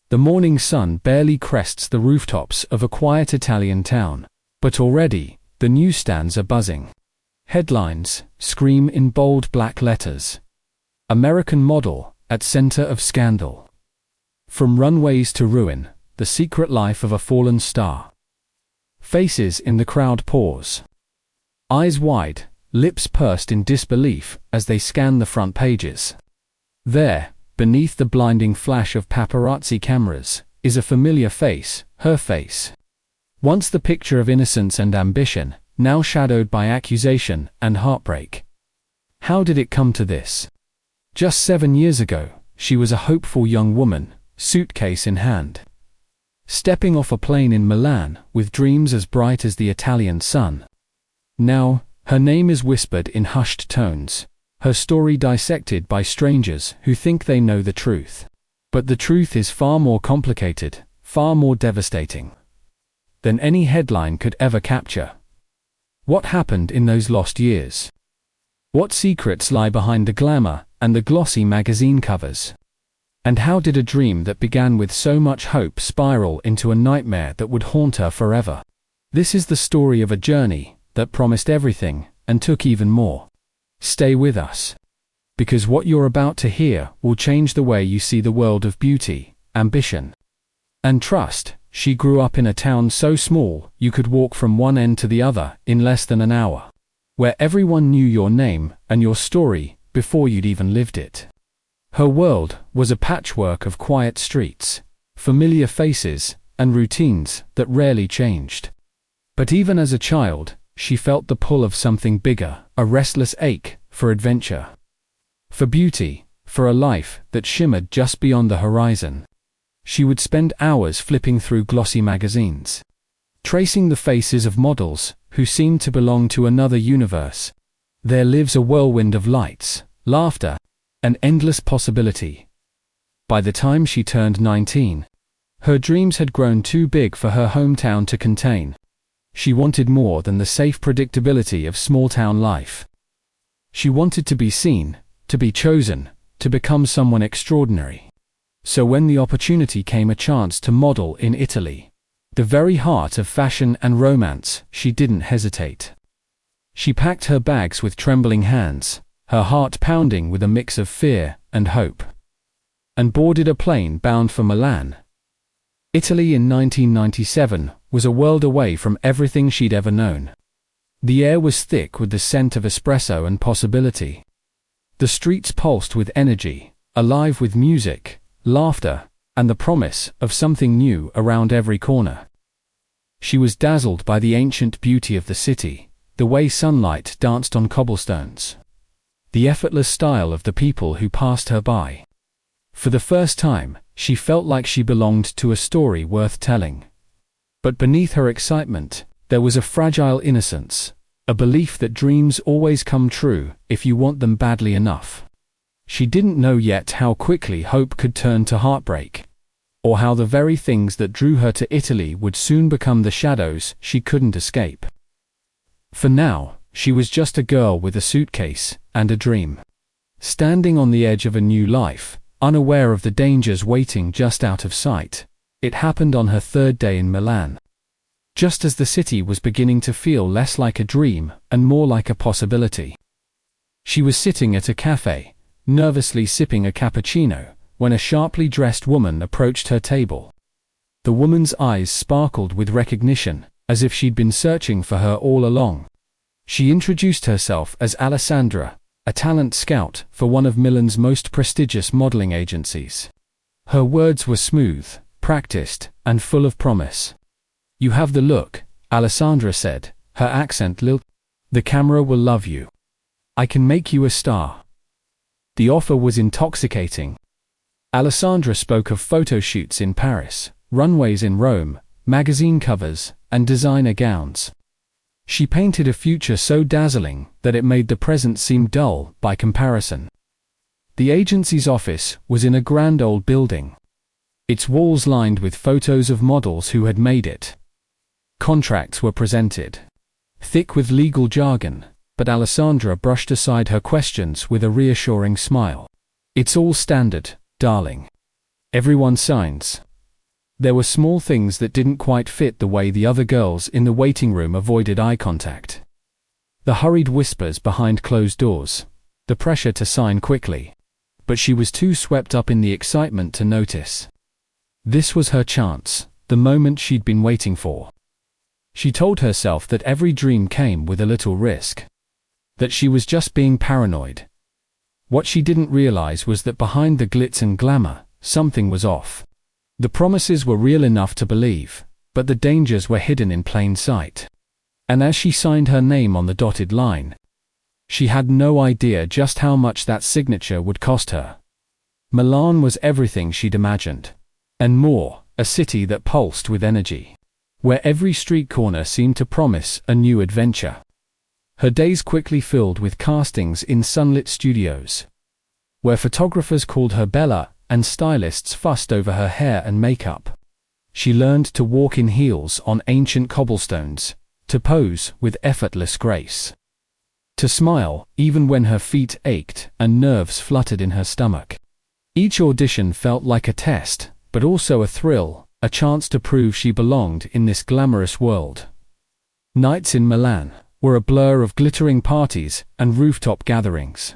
The morning sun barely crests the rooftops of a quiet Italian town, but already, the newsstands are buzzing. Headlines scream in bold black letters. American model at center of scandal. From runways to ruin, the secret life of a fallen star. Faces in the crowd pause. Eyes wide, lips pursed in disbelief as they scan the front pages. There, beneath the blinding flash of paparazzi cameras, is a familiar face, her face. Once the picture of innocence and ambition, now shadowed by accusation and heartbreak. How did it come to this? Just 7 years ago, she was a hopeful young woman, suitcase in hand. Stepping off a plane in Milan with dreams as bright as the Italian sun. Now, her name is whispered in hushed tones, her story dissected by strangers who think they know the truth. But the truth is far more complicated, far more devastating than any headline could ever capture. What happened in those lost years? What secrets lie behind the glamour and the glossy magazine covers? And how did a dream that began with so much hope spiral into a nightmare that would haunt her forever? This is the story of a journey that promised everything and took even more. Stay with us, because what you're about to hear will change the way you see the world of beauty, ambition, and trust. She grew up in a town so small you could walk from one end to the other in less than an hour, where everyone knew your name and your story before you'd even lived it. Her world was a patchwork of quiet streets, familiar faces, and routines that rarely changed. But even as a child, she felt the pull of something bigger, a restless ache for adventure, for beauty, for a life that shimmered just beyond the horizon. She would spend hours flipping through glossy magazines, tracing the faces of models who seemed to belong to another universe. There lives a whirlwind of lights, laughter, and endless possibility. By the time she turned 19, her dreams had grown too big for her hometown to contain. She wanted more than the safe predictability of small-town life. She wanted to be seen, to be chosen, to become someone extraordinary. So when the opportunity came, a chance to model in Italy, the very heart of fashion and romance, she didn't hesitate. She packed her bags with trembling hands, her heart pounding with a mix of fear and hope, and boarded a plane bound for Milan. Italy in 1997 was a world away from everything she'd ever known. The air was thick with the scent of espresso and possibility. The streets pulsed with energy, alive with music, laughter, and the promise of something new around every corner. She was dazzled by the ancient beauty of the city, the way sunlight danced on cobblestones, the effortless style of the people who passed her by. For the first time, she felt like she belonged to a story worth telling. But beneath her excitement, there was a fragile innocence, a belief that dreams always come true if you want them badly enough. She didn't know yet how quickly hope could turn to heartbreak, or how the very things that drew her to Italy would soon become the shadows she couldn't escape. For now, she was just a girl with a suitcase and a dream, standing on the edge of a new life, unaware of the dangers waiting just out of sight. It happened on her third day in Milan. Just as the city was beginning to feel less like a dream and more like a possibility. She was sitting at a cafe, nervously sipping a cappuccino, when a sharply dressed woman approached her table. The woman's eyes sparkled with recognition, as if she'd been searching for her all along. She introduced herself as Alessandra, a talent scout for one of Milan's most prestigious modeling agencies. Her words were smooth, practiced, and full of promise. "You have the look," Alessandra said, her accent lilt. "The camera will love you. I can make you a star." The offer was intoxicating. Alessandra spoke of photo shoots in Paris, runways in Rome, magazine covers, and designer gowns. She painted a future so dazzling that it made the present seem dull by comparison. The agency's office was in a grand old building, its walls lined with photos of models who had made it. Contracts were presented, thick with legal jargon, but Alessandra brushed aside her questions with a reassuring smile. "It's all standard, darling. Everyone signs, There were small things that didn't quite fit: the way the other girls in the waiting room avoided eye contact, the hurried whispers behind closed doors, the pressure to sign quickly. But she was too swept up in the excitement to notice. This was her chance, the moment she'd been waiting for. She told herself that every dream came with a little risk, that she was just being paranoid. What she didn't realize was that behind the glitz and glamour, something was off. The promises were real enough to believe, but the dangers were hidden in plain sight. And as she signed her name on the dotted line, she had no idea just how much that signature would cost her. Milan was everything she'd imagined. And more, a city that pulsed with energy, where every street corner seemed to promise a new adventure. Her days quickly filled with castings in sunlit studios, where photographers called her Bella and stylists fussed over her hair and makeup. She learned to walk in heels on ancient cobblestones, to pose with effortless grace, to smile even when her feet ached and nerves fluttered in her stomach. Each audition felt like a test, but also a thrill, a chance to prove she belonged in this glamorous world. Nights in Milan were a blur of glittering parties and rooftop gatherings,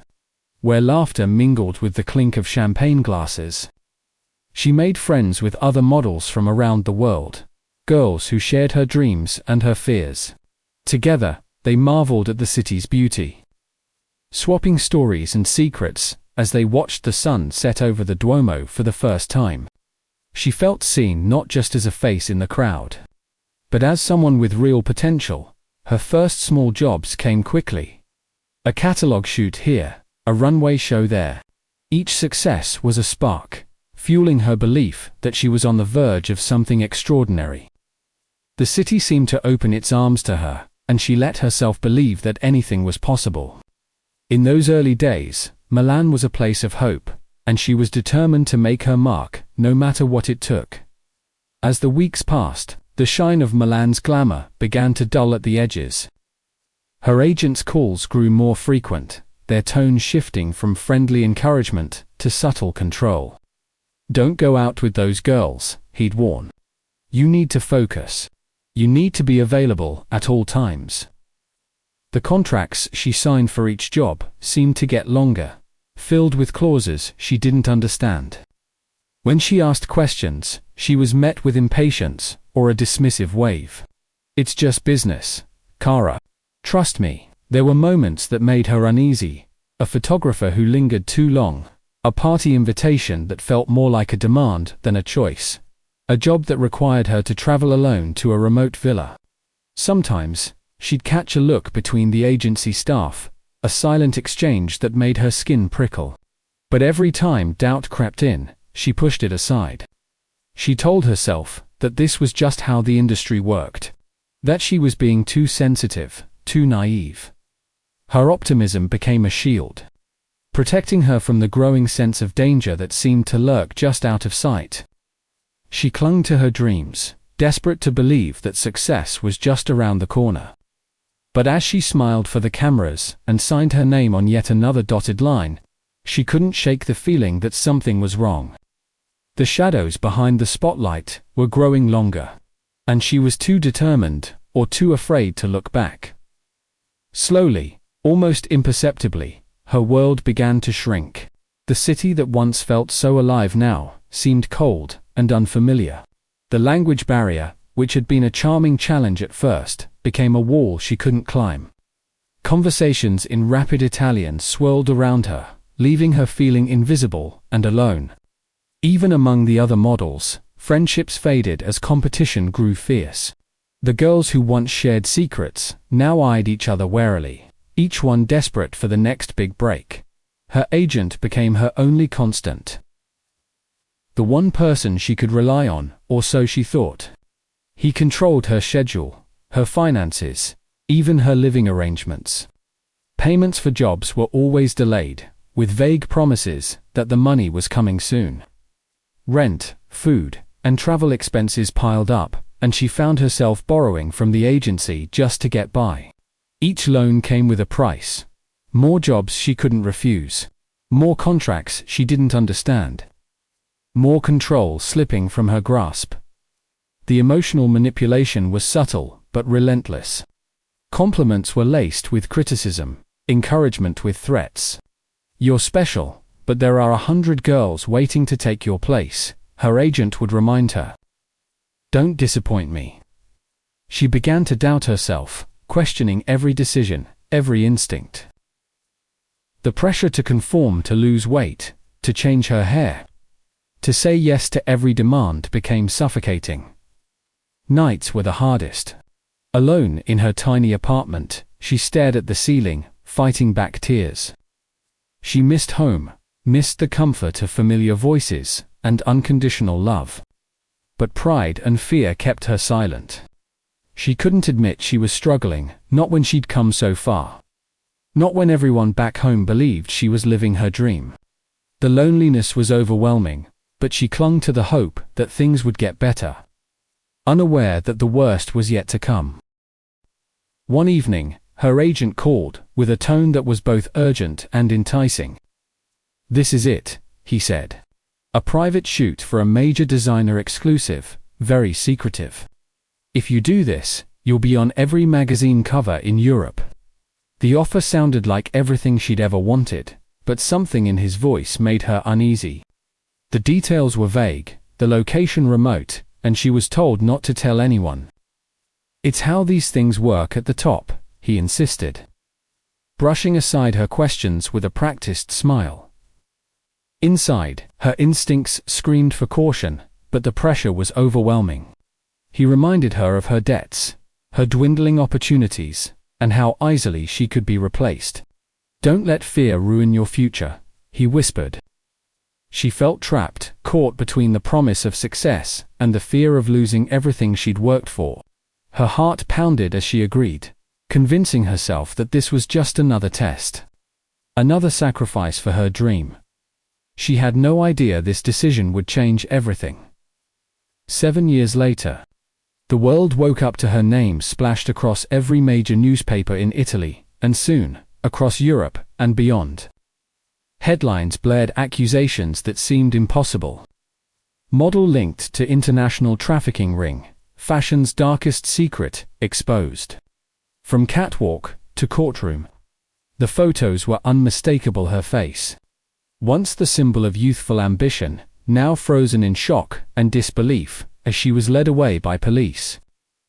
where laughter mingled with the clink of champagne glasses. She made friends with other models from around the world, girls who shared her dreams and her fears. Together, they marveled at the city's beauty, swapping stories and secrets as they watched the sun set over the Duomo for the first time. She felt seen not just as a face in the crowd, but as someone with real potential. Her first small jobs came quickly. A catalog shoot here, a runway show there. Each success was a spark, fueling her belief that she was on the verge of something extraordinary. The city seemed to open its arms to her, and she let herself believe that anything was possible. In those early days, Milan was a place of hope, and she was determined to make her mark, no matter what it took. As the weeks passed, the shine of Milan's glamour began to dull at the edges. Her agent's calls grew more frequent, their tone shifting from friendly encouragement to subtle control. "Don't go out with those girls," he'd warn. "You need to focus. You need to be available at all times." The contracts she signed for each job seemed to get longer, filled with clauses she didn't understand. When she asked questions, she was met with impatience or a dismissive wave. "It's just business, Cara. Trust me." There were moments that made her uneasy: a photographer who lingered too long, a party invitation that felt more like a demand than a choice, a job that required her to travel alone to a remote villa. Sometimes, she'd catch a look between the agency staff, a silent exchange that made her skin prickle. But every time doubt crept in, she pushed it aside. She told herself that this was just how the industry worked, that she was being too sensitive, too naive. Her optimism became a shield, protecting her from the growing sense of danger that seemed to lurk just out of sight. She clung to her dreams, desperate to believe that success was just around the corner. But as she smiled for the cameras and signed her name on yet another dotted line, she couldn't shake the feeling that something was wrong. The shadows behind the spotlight were growing longer, and she was too determined or too afraid to look back. Slowly, almost imperceptibly, her world began to shrink. The city that once felt so alive now seemed cold and unfamiliar. The language barrier, which had been a charming challenge at first, became a wall she couldn't climb. Conversations in rapid Italian swirled around her, leaving her feeling invisible and alone. Even among the other models, friendships faded as competition grew fierce. The girls who once shared secrets now eyed each other warily, each one desperate for the next big break. Her agent became her only constant, the one person she could rely on, or so she thought. He controlled her schedule, her finances, even her living arrangements. Payments for jobs were always delayed, with vague promises that the money was coming soon. Rent, food, and travel expenses piled up, and she found herself borrowing from the agency just to get by. Each loan came with a price. More jobs she couldn't refuse. More contracts she didn't understand. More control slipping from her grasp. The emotional manipulation was subtle but relentless. Compliments were laced with criticism, encouragement with threats. "You're special, but there are 100 girls waiting to take your place," her agent would remind her. "Don't disappoint me." She began to doubt herself, questioning every decision, every instinct. The pressure to conform, to lose weight, to change her hair, to say yes to every demand became suffocating. Nights were the hardest. Alone in her tiny apartment, she stared at the ceiling, fighting back tears. She missed home, missed the comfort of familiar voices and unconditional love. But pride and fear kept her silent. She couldn't admit she was struggling, not when she'd come so far. Not when everyone back home believed she was living her dream. The loneliness was overwhelming, but she clung to the hope that things would get better, unaware that the worst was yet to come. One evening, her agent called, with a tone that was both urgent and enticing. "This is it," he said. "A private shoot for a major designer exclusive, very secretive. If you do this, you'll be on every magazine cover in Europe." The offer sounded like everything she'd ever wanted, but something in his voice made her uneasy. The details were vague, the location remote, and she was told not to tell anyone. "It's how these things work at the top," he insisted, brushing aside her questions with a practiced smile. Inside, her instincts screamed for caution, but the pressure was overwhelming. He reminded her of her debts, her dwindling opportunities, and how easily she could be replaced. "Don't let fear ruin your future," he whispered. She felt trapped, caught between the promise of success and the fear of losing everything she'd worked for. Her heart pounded as she agreed, convincing herself that this was just another test, another sacrifice for her dream. She had no idea this decision would change everything. 7 years later, the world woke up to her name splashed across every major newspaper in Italy, and soon, across Europe and beyond. Headlines blared accusations that seemed impossible. Model linked to international trafficking ring, fashion's darkest secret exposed. From catwalk to courtroom, the photos were unmistakable. Her face, once the symbol of youthful ambition, now frozen in shock and disbelief as she was led away by police.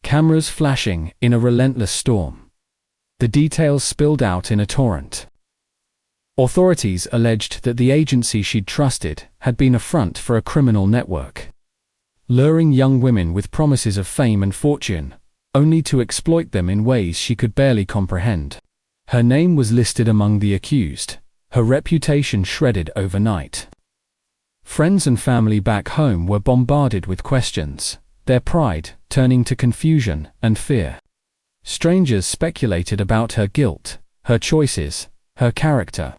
Cameras flashing in a relentless storm. The details spilled out in a torrent. Authorities alleged that the agency she'd trusted had been a front for a criminal network, luring young women with promises of fame and fortune, only to exploit them in ways she could barely comprehend. Her name was listed among the accused, her reputation shredded overnight. Friends and family back home were bombarded with questions, their pride turning to confusion and fear. Strangers speculated about her guilt, her choices, her character,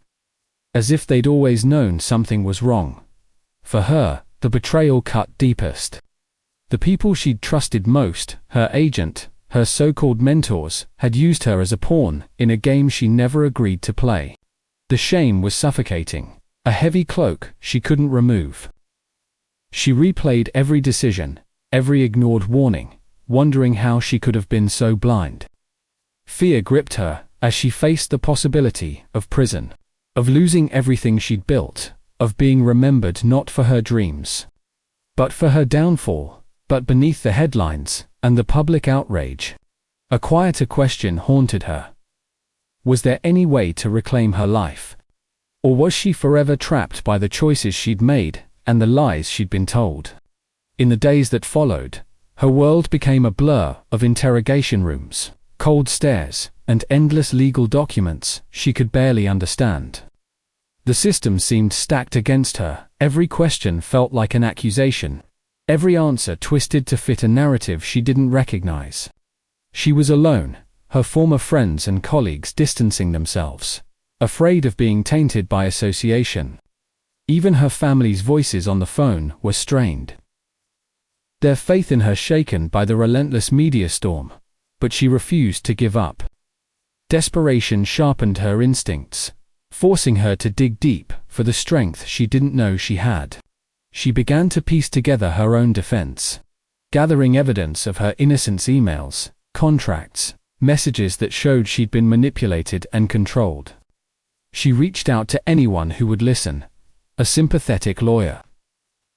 as if they'd always known something was wrong. For her, the betrayal cut deepest. The people she'd trusted most, her agent, her so-called mentors, had used her as a pawn in a game she never agreed to play. The shame was suffocating, a heavy cloak she couldn't remove. She replayed every decision, every ignored warning, wondering how she could have been so blind. Fear gripped her as she faced the possibility of prison, of losing everything she'd built, of being remembered not for her dreams, but for her downfall. But beneath the headlines and the public outrage, a quieter question haunted her. Was there any way to reclaim her life? Or was she forever trapped by the choices she'd made and the lies she'd been told? In the days that followed, her world became a blur of interrogation rooms, cold stares, and endless legal documents she could barely understand. The system seemed stacked against her, every question felt like an accusation, every answer twisted to fit a narrative she didn't recognize. She was alone, her former friends and colleagues distancing themselves, afraid of being tainted by association. Even her family's voices on the phone were strained, their faith in her shaken by the relentless media storm. But she refused to give up. Desperation sharpened her instincts, forcing her to dig deep for the strength she didn't know she had. She began to piece together her own defense. gathering evidence of her innocence: emails, contracts, messages that showed she'd been manipulated and controlled. She reached out to anyone who would listen: a sympathetic lawyer,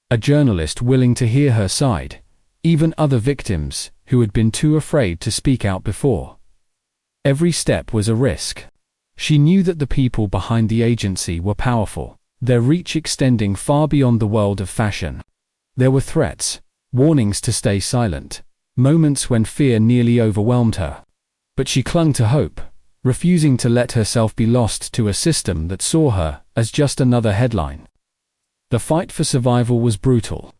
a journalist willing to hear her side, even other victims who had been too afraid to speak out before. Every step was a risk. She knew that the people behind the agency were powerful, their reach extending far beyond the world of fashion. There were threats, warnings to stay silent, moments when fear nearly overwhelmed her. But she clung to hope, refusing to let herself be lost to a system that saw her as just another headline. The fight for survival was brutal.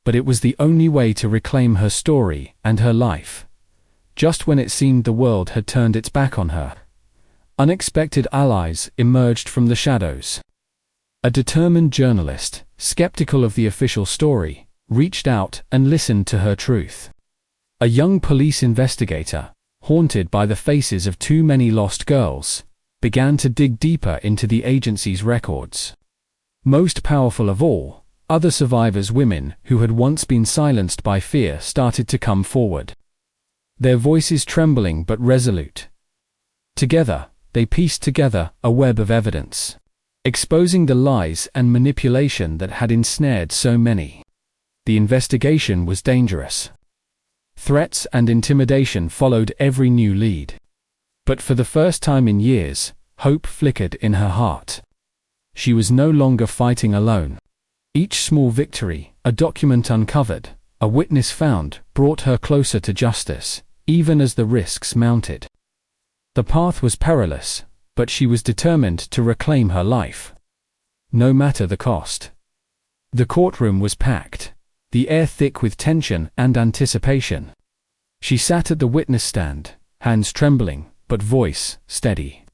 But it was the only way to reclaim her story and her life. Just when it seemed the world had turned its back on her, unexpected allies emerged from the shadows. A determined journalist, skeptical of the official story, reached out and listened to her truth. A young police investigator, haunted by the faces of too many lost girls, began to dig deeper into the agency's records. Most powerful of all, other survivors, women who had once been silenced by fear, started to come forward. Their voices trembling but resolute. Together, they pieced together a web of evidence, exposing the lies and manipulation that had ensnared so many. The investigation was dangerous. Threats and intimidation followed every new lead. But for the first time in years, hope flickered in her heart. She was no longer fighting alone. Each small victory, a document uncovered, a witness found, brought her closer to justice, even as the risks mounted. The path was perilous, but she was determined to reclaim her life, no matter the cost. The courtroom was packed, the air thick with tension and anticipation. She sat at the witness stand, hands trembling, but voice steady.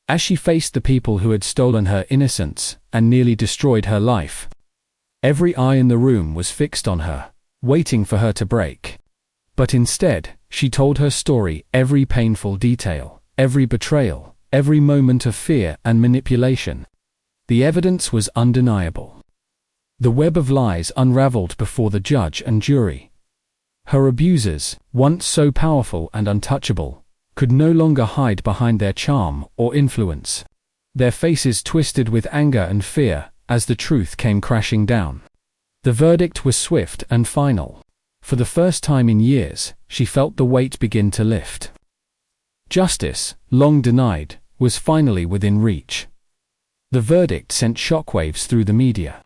As she faced the people who had stolen her innocence and nearly destroyed her life, every eye in the room was fixed on her, waiting for her to break. But instead, she told her story, every painful detail, every betrayal, every moment of fear and manipulation. The evidence was undeniable. The web of lies unraveled before the judge and jury. Her abusers, once so powerful and untouchable, could no longer hide behind their charm or influence. Their faces twisted with anger and fear as the truth came crashing down. The verdict was swift and final. For the first time in years, she felt the weight begin to lift. Justice, long denied, was finally within reach. The verdict sent shockwaves through the media.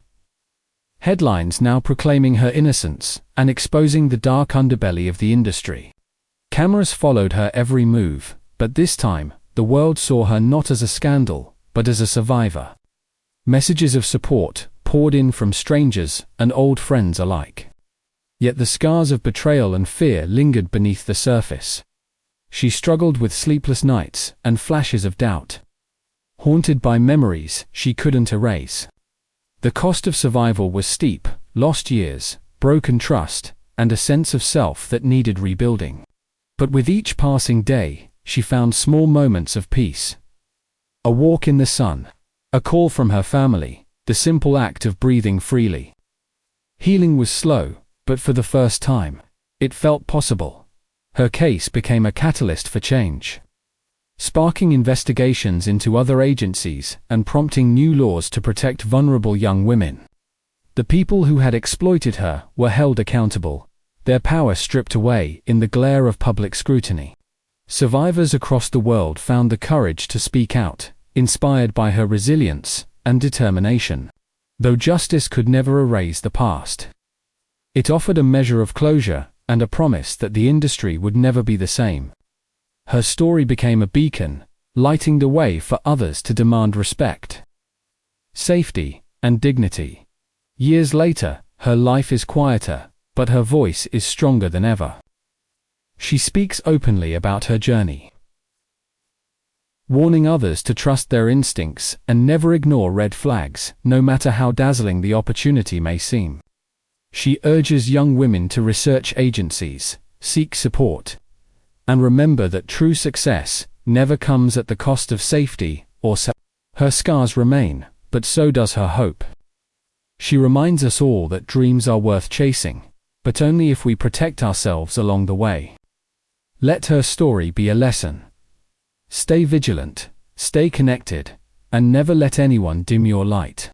Headlines now proclaiming her innocence and exposing the dark underbelly of the industry. Cameras followed her every move, but this time, the world saw her not as a scandal, but as a survivor. Messages of support poured in from strangers and old friends alike. Yet the scars of betrayal and fear lingered beneath the surface. She struggled with sleepless nights and flashes of doubt, haunted by memories she couldn't erase. The cost of survival was steep: lost years, broken trust, and a sense of self that needed rebuilding. But with each passing day, she found small moments of peace. A walk in the sun, a call from her family, the simple act of breathing freely. Healing was slow, but for the first time, it felt possible. Her case became a catalyst for change, sparking investigations into other agencies and prompting new laws to protect vulnerable young women. The people who had exploited her were held accountable, their power stripped away in the glare of public scrutiny. Survivors across the world found the courage to speak out, inspired by her resilience and determination. Though justice could never erase the past, it offered a measure of closure and a promise that the industry would never be the same. Her story became a beacon, lighting the way for others to demand respect, safety, and dignity. Years later, her life is quieter, but her voice is stronger than ever. She speaks openly about her journey, warning others to trust their instincts and never ignore red flags, no matter how dazzling the opportunity may seem. She urges young women to research agencies, seek support, and remember that true success never comes at the cost of safety or self. Her scars remain, but so does her hope. She reminds us all that dreams are worth chasing, but only if we protect ourselves along the way. Let her story be a lesson. Stay vigilant, stay connected, and never let anyone dim your light.